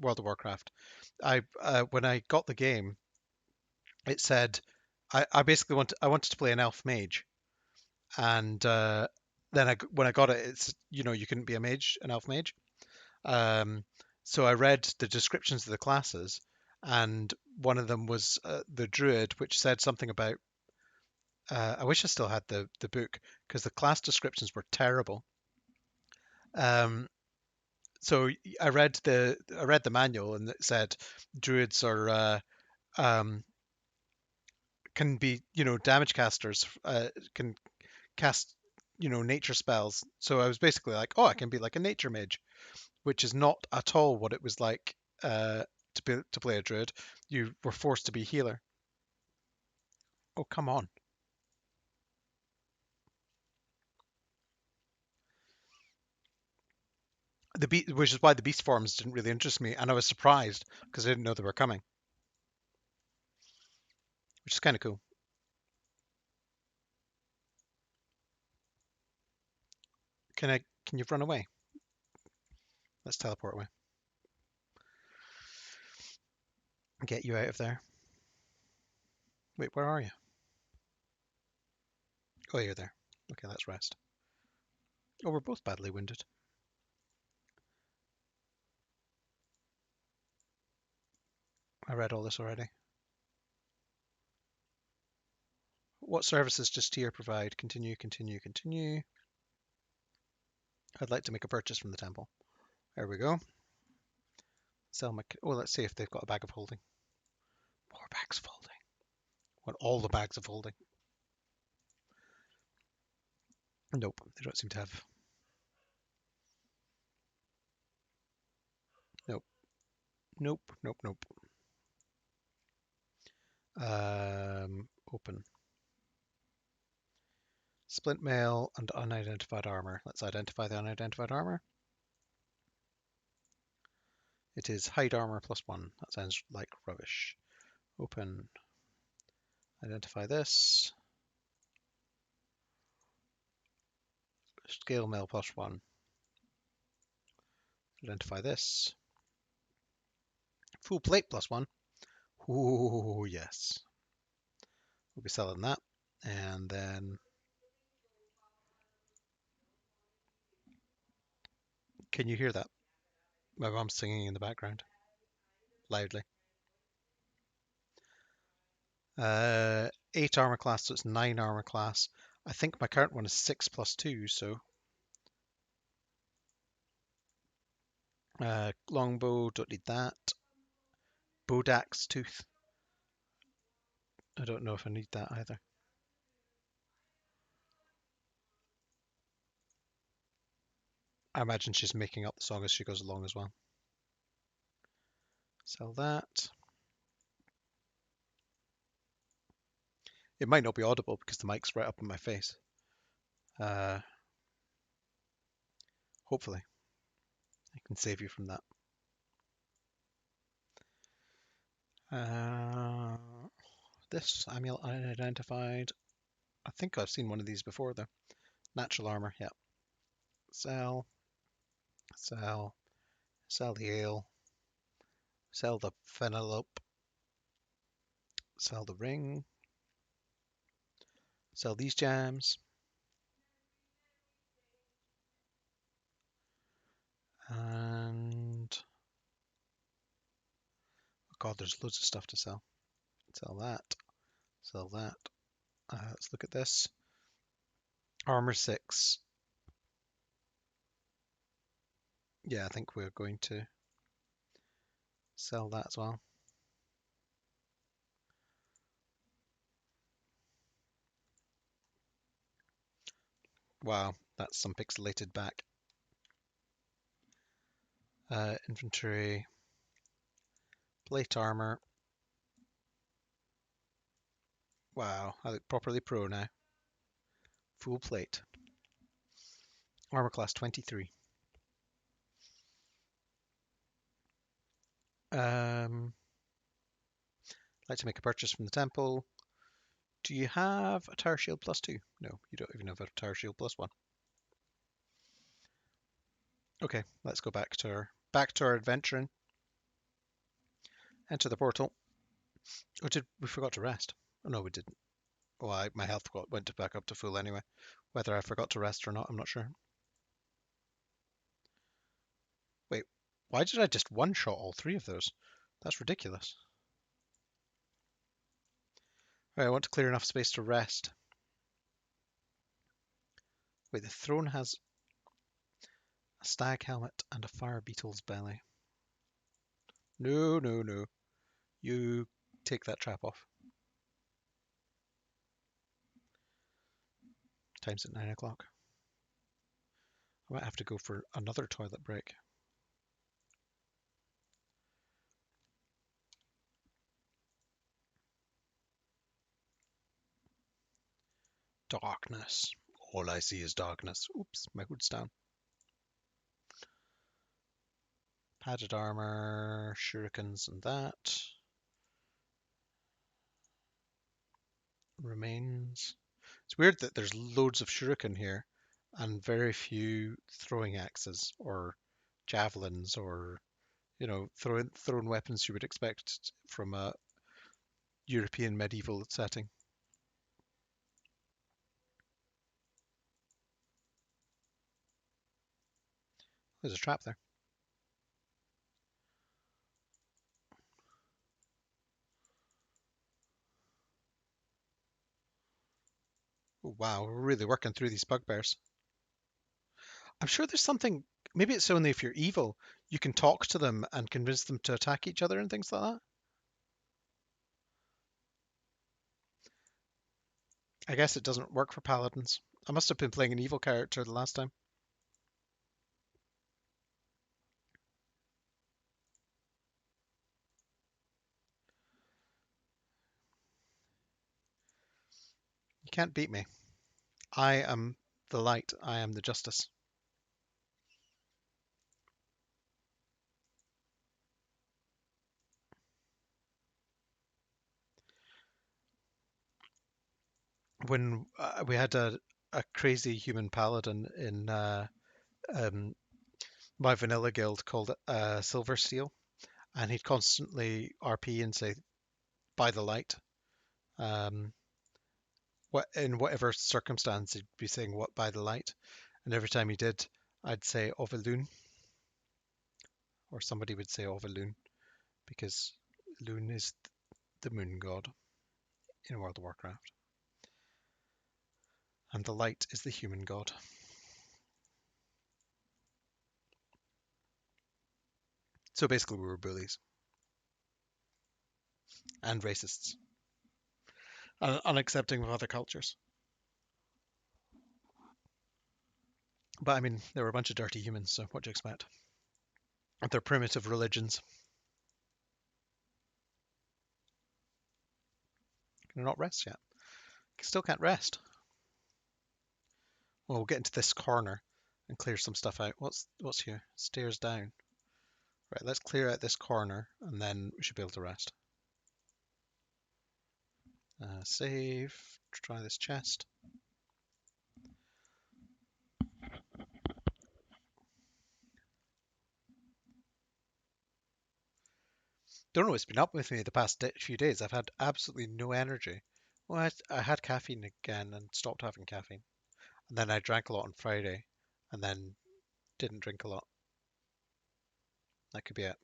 World of Warcraft. I when I got the game, it said I basically I wanted to play an elf mage, and then when I got it, it's you couldn't be a mage, an elf mage. Um, so I read the descriptions of the classes, and one of them was the druid, which said something about. I wish I still had the book because the class descriptions were terrible. Um, so I read the manual, and it said druids are um, can be damage casters, can cast nature spells. So I was basically like, oh, I can be like a nature mage, which is not at all what it was like to play a druid. You were forced to be healer. Oh, come on. Which is why the beast forms didn't really interest me, and I was surprised because I didn't know they were coming, which is kind of cool. Can you run away? Let's teleport away. Get you out of there. Wait, where are you? Oh, you're there. Okay, let's rest. Oh, we're both badly wounded. I read all this already. What services does tier provide? Continue, continue, continue. I'd like to make a purchase from the temple. There we go. Sell my. Oh, let's see if they've got a bag of holding. More bags of holding. Want all the bags of holding? Nope, they don't seem to have. Nope, nope, nope, nope. Open. Splint mail and unidentified armor. Let's identify the unidentified armor. It is hide armor +1. That sounds like rubbish. Open. Identify this. Scale mail +1. Identify this. Full plate +1. Ooh, yes. We'll be selling that. And then, can you hear that? My mom's singing in the background, loudly. 8 armor class, so it's 9 armor class. I think my current one is 6 +2, so longbow, don't need that. Bodax tooth. I don't know if I need that either. I imagine she's making up the song as she goes along as well. Sell that. It might not be audible because the mic's right up in my face. Hopefully, I can save you from that. This amulet unidentified. I think I've seen one of these before though. Natural armor, yeah. Sell, sell, sell the ale, sell the Penelope, sell the ring, sell these jams, and oh god, there's loads of stuff to sell. Sell that, sell that. Let's look at this. Armor 6. Yeah, I think we're going to sell that as well. Wow, that's some pixelated back. Inventory, plate armor. Wow, I look properly pro now. Full plate. Armor class 23. Like to make a purchase from the temple. Do you have a tower shield +2? No, you don't even have a tower shield +1. Okay, let's go back to our adventuring. Enter the portal. Oh, did we forgot to rest? Oh no, we didn't. Well, my health went back up to full anyway. Whether I forgot to rest or not, I'm not sure. Wait, why did I just one-shot all three of those? That's ridiculous. Right, I want to clear enough space to rest. Wait, the throne has a stag helmet and a fire beetle's belly. No, no, no. You take that trap off. Time's at 9 o'clock. I might have to go for another toilet break. Darkness. All I see is darkness. Oops, my hood's down. Padded armor, shurikens and that. Remains. It's weird that there's loads of shuriken here and very few throwing axes or javelins or, thrown weapons you would expect from a European medieval setting. There's a trap there. Oh, wow, we're really working through these bugbears. I'm sure there's something, maybe it's only if you're evil, you can talk to them and convince them to attack each other and things like that. I guess it doesn't work for paladins. I must have been playing an evil character the last time. You can't beat me. I am the light. I am the justice. When we had a crazy human paladin in um, my vanilla guild called Silver Steel, and he'd constantly RP and say, by the light. Um, in whatever circumstance, he'd be saying, what, by the light. And every time he did, I'd say, Ovalun, or somebody would say Ovalun, because Loon is the moon god in World of Warcraft. And the light is the human god. So basically, we were bullies and racists, and unaccepting of other cultures. But I mean, they were a bunch of dirty humans, so what do you expect? And their primitive religions. Can I not rest yet? Still can't rest. Well, we'll get into this corner and clear some stuff out. What's here? Stairs down. Right, let's clear out this corner, and then we should be able to rest. Save. Try this chest. Don't know what's been up with me the past few days. I've had absolutely no energy. Well, I had caffeine again and stopped having caffeine. And then I drank a lot on Friday and then didn't drink a lot. That could be it.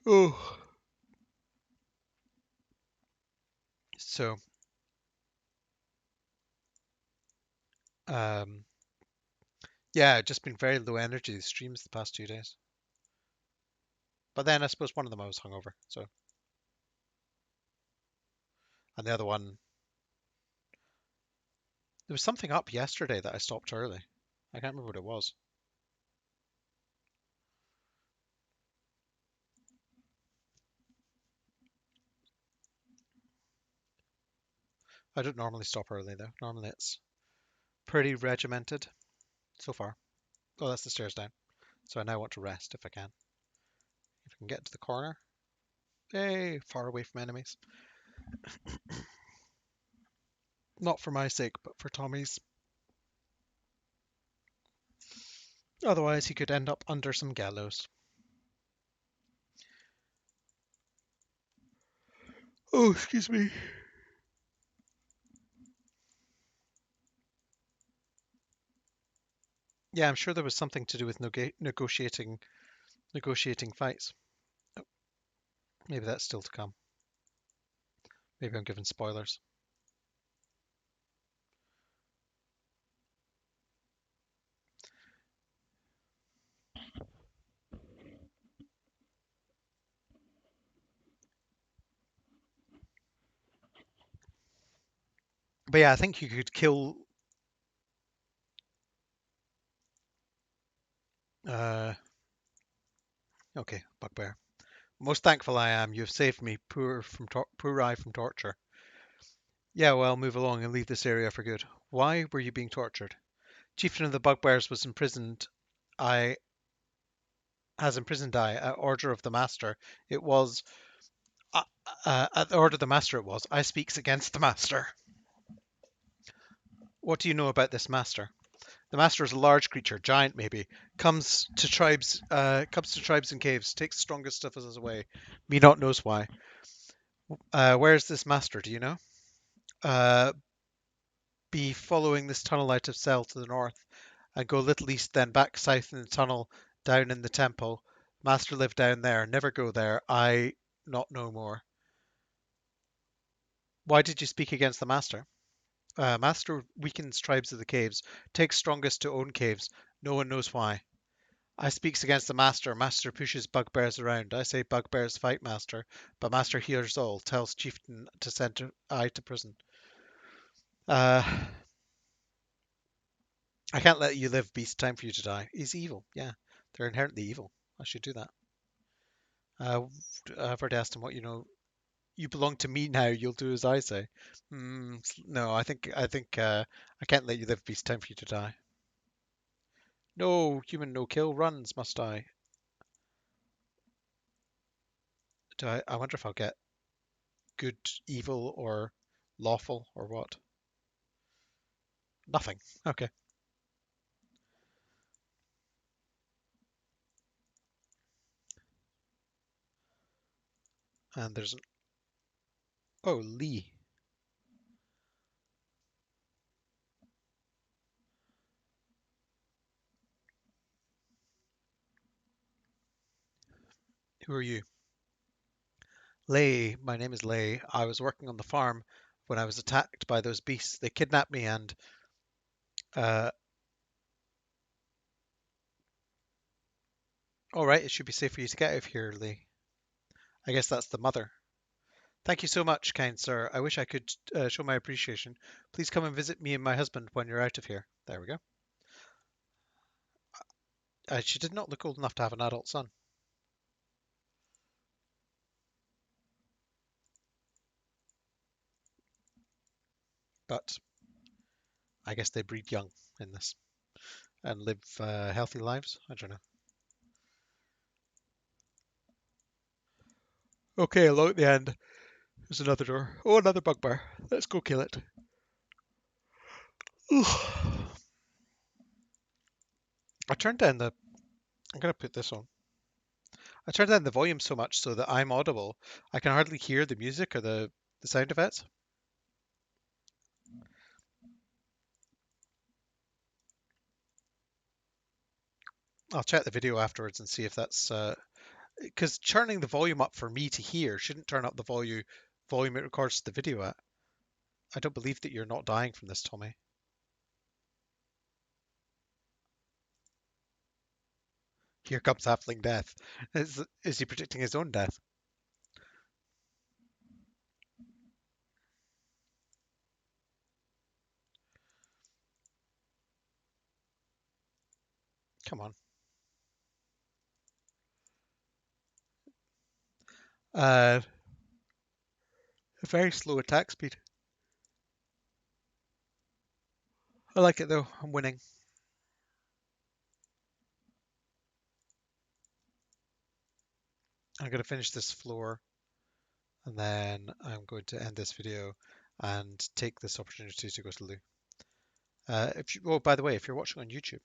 Oh. So, um, yeah, just been very low energy streams the past 2 days. But then I suppose one of them I was hungover. So, and the other one, there was something up yesterday that I stopped early. I can't remember what it was. I don't normally stop early though. Normally it's pretty regimented so far. Oh, that's the stairs down. So I now want to rest if I can. If I can get to the corner. Hey, far away from enemies. Not for my sake, but for Tommy's. Otherwise, he could end up under some gallows. Oh, excuse me. Yeah, I'm sure there was something to do with negotiating fights. Oh, maybe that's still to come. Maybe I'm giving spoilers. But yeah, I think you could kill. Uh, okay, bugbear. Most thankful I am. You've saved me, poor I from torture. Yeah, well, move along and leave this area for good. Why were you being tortured? Chieftain of the Bugbears was imprisoned. I has imprisoned I at order of the master. It was uh, at the order of the master. It was. I speaks against the master. What do you know about this master? The master is a large creature, giant maybe. Comes to tribes and caves. Takes the strongest of us away. Me not knows why. Where is this master? Do you know? Uh, be following this tunnel out of cell to the north, and go a little east, then back south in the tunnel, down in the temple. Master lived down there. Never go there. I not know more. Why did you speak against the master? Master weakens tribes of the caves. Takes strongest to own caves. No one knows why. I speaks against the master. Master pushes bugbears around. I say bugbears fight master, but master hears all. Tells chieftain to send I to prison. Uh, I can't let you live, beast. Time for you to die. He's evil. Yeah, they're inherently evil. I should do that. Uh, I've already asked him what you know. You belong to me now. You'll do as I say. No, I think I can't let you live, beast. Time for you to die. No, human no kill runs. Must I? Do I? I wonder if I'll get good, evil, or lawful, or what? Nothing. Okay. And there's an oh Lee. Who are you? Lay. My name is Lay. I was working on the farm when I was attacked by those beasts. They kidnapped me and uh. All right. It should be safe for you to get out of here, Lee. I guess that's the mother. Thank you so much, kind sir. I wish I could show my appreciation. Please come and visit me and my husband when you're out of here. There we go. She did not look old enough to have an adult son, but I guess they breed young in this and live healthy lives. I don't know. Okay, along at the end, there's another door. Oh, another bugbear. Let's go kill it. I turned down the. I'm gonna put this on. I turned down the volume so much so that I'm audible. I can hardly hear the music or the sound effects. I'll check the video afterwards and see if that's because turning the volume up for me to hear shouldn't turn up the volume it records the video at. I don't believe that you're not dying from this, Tommy. Here comes halfling death. Is he predicting his own death? Come on. Uh, a very slow attack speed. I like it though. I'm winning. I'm going to finish this floor and then I'm going to end this video and take this opportunity to go to the loo. If you, oh, by the way, if you're watching on YouTube,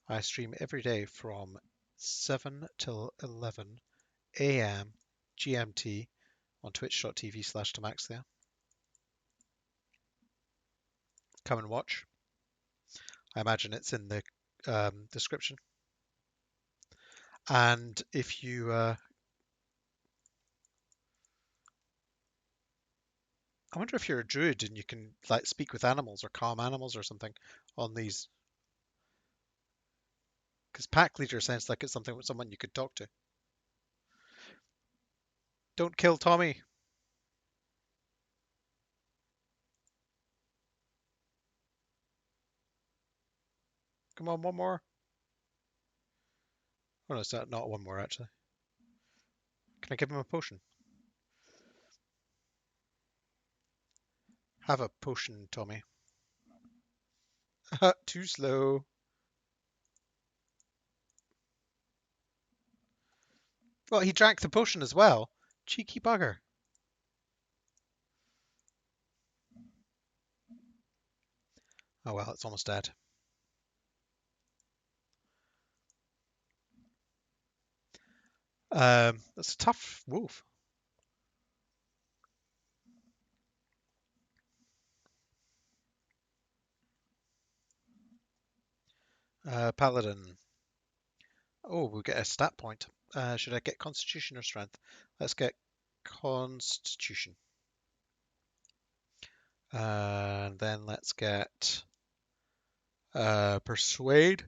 I stream every day from 7 till 11 a.m. GMT on twitch.tv/Tam Axlia. Come and watch. I imagine it's in the description. And if you I wonder if you're a druid and you can like speak with animals or calm animals or something on these, because pack leader sounds like it's something with someone you could talk to. Don't kill Tommy. Come on, one more. Oh no, it's not one more actually. Can I give him a potion? Have a potion, Tommy. Too slow. Well, he drank the potion as well. Cheeky bugger. Oh well, it's almost dead. That's a tough wolf. Paladin. Oh, we'll get a stat point. Should I get Constitution or Strength? Let's get Constitution. And then let's get Persuade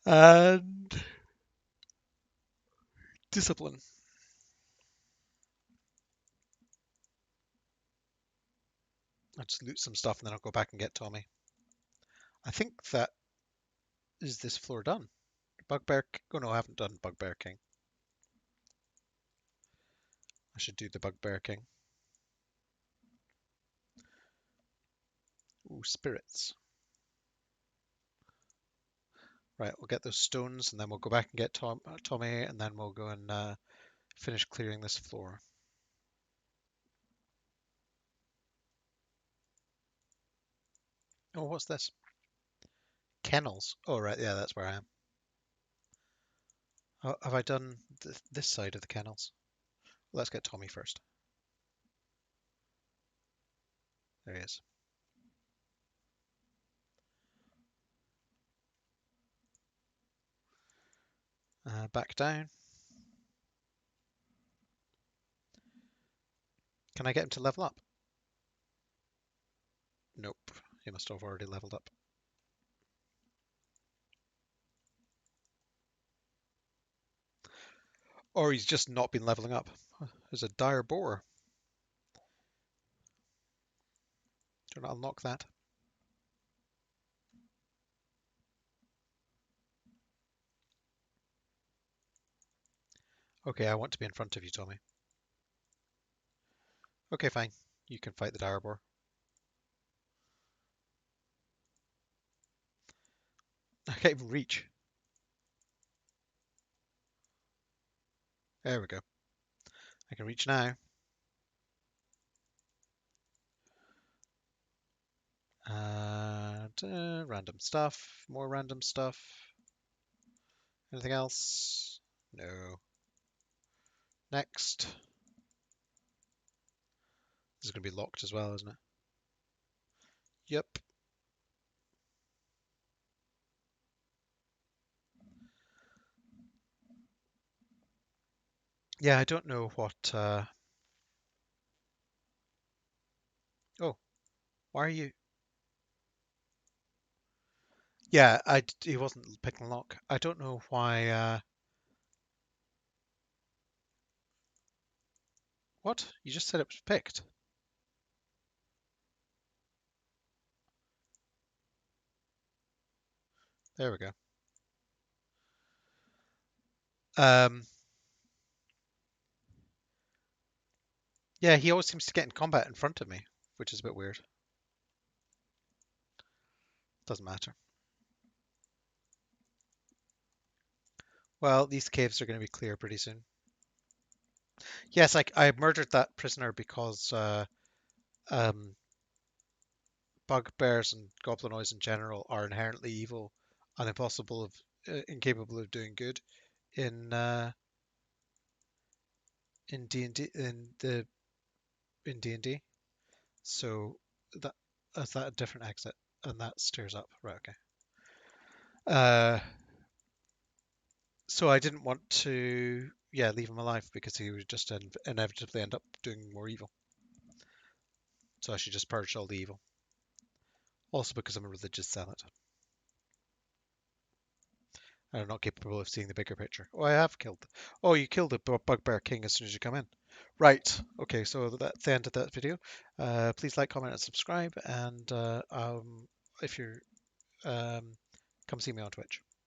and Discipline. I'll just loot some stuff and then I'll go back and get Tommy. I think that is this floor done. Bugbear. Oh no, I haven't done Bugbear King. I should do the Bugbear King. Ooh, spirits. Right, we'll get those stones and then we'll go back and get Tommy and then we'll go and finish clearing this floor. Oh, what's this? Kennels. Oh, right, yeah, that's where I am. Oh, have I done this side of the kennels? Let's get Tommy first. There he is. Back down. Can I get him to level up? Nope. He must have already leveled up. Or he's just not been leveling up. There's a dire boar. Do not unlock that. Okay, I want to be in front of you, Tommy. Okay, fine. You can fight the dire boar. I can't even reach. There we go. I can reach now. And random stuff. More random stuff. Anything else? No. Next. This is going to be locked as well, isn't it? Yep. Yeah, I don't know what... Oh, why are you... Yeah, he wasn't picking lock. I don't know why... What? You just said it was picked. There we go. Yeah, he always seems to get in combat in front of me, which is a bit weird. Doesn't matter. Well, these caves are going to be clear pretty soon. Yes, I murdered that prisoner because bugbears and goblinoids in general are inherently evil and incapable of doing good in D&D in D&D. So that is that a different exit, and that steers up. Right. Okay. Uh, so I didn't want to, yeah, leave him alive because he would just inevitably end up doing more evil. So I should just purge all the evil. Also because I'm a religious zealot. And I'm not capable of seeing the bigger picture. Oh, I have killed. Oh, you killed the bugbear king as soon as you come in. Right. Okay, so that's the end of that video. Please like, comment, and subscribe. And if you're, come see me on Twitch.